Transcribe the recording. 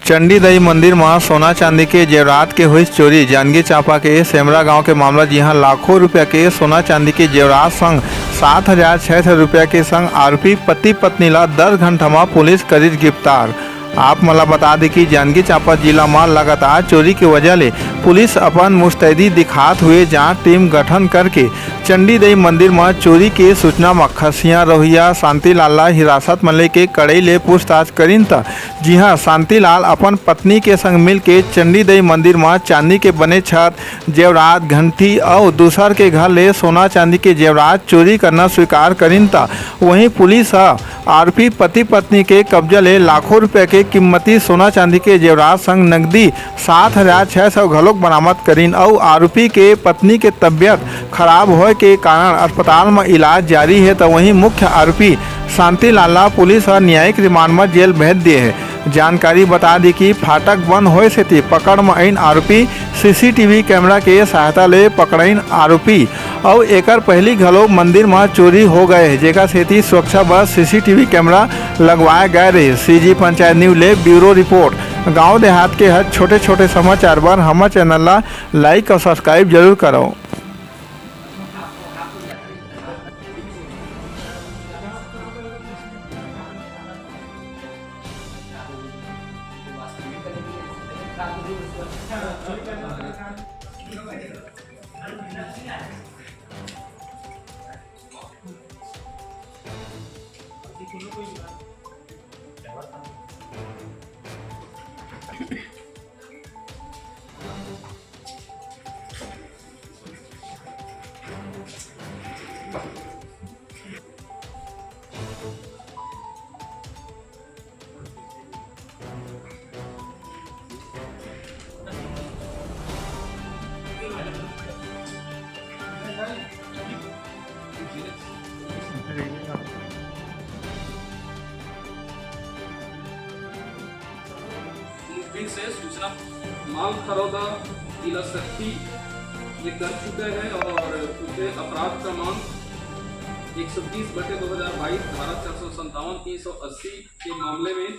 चंडीदई मंदिर में सोना चांदी के जेवरात के हुई चोरी। जांजगीर चांपा के सेमरा गांव के मामला, जी हां, लाखों रुपया के सोना चांदी के जेवरात संग 7,600 रुपया के संग आरोपी पति पत्नी ला 10 घंटा में पुलिस करीज गिरफ्तार। आप मला बता दें कि जांजगीर चांपा जिला में लगातार चोरी की वजह ले पुलिस अपन मुस्तैदी दिखात हुए जांच टीम गठन करके चंडीदई मंदिर में चोरी के सूचना में खसिया रोहिया शांतिलाल हिरासत में लेके कड़ई ले पूछताछ करीन त जी हाँ, शांतिलाल अपन पत्नी के संग मिल के चंडीदई मंदिर में चांदी के बने छत, जेवरात, घंटी और दूसर के घर ले सोना चांदी के जेवरात चोरी करना स्वीकार करीन त वहीं पुलिस आरोपी पति पत्नी के कब्जा ले लाखों रुपये के कीमती सोना चांदी के जेवरात संग नकदी 7,600 घलोक बरामद करीन और आरोपी के पत्नी के तबियत खराब होए के कारण अस्पताल में इलाज जारी है। तो वहीं मुख्य आरोपी शांतिलाल पुलिस और न्यायिक रिमांड में जेल भेज दिए है। जानकारी बता दी कि फाटक बंद होए से थी पकड़ में आइन आरोपी सीसीटीवी कैमरा के सहायता ले पकड़ाइन आरोपी और एकर पहली घलो मंदिर में चोरी हो गए है, जेका सेती सुरक्षा बस सीसीटीवी कैमरा लगवाए गए रहे। सीजी पंचायत न्यूज ले ब्यूरो रिपोर्ट। गांव देहात के हर छोटे छोटे समाचार बार हमारे चैनल ला लाइक और सब्सक्राइब जरूर करो। से सूचना माल खरोदा जिला शक्ति ये कर चुके हैं और उसे अपराध क्रमांक 120/2022 धारा 457 380 के मामले में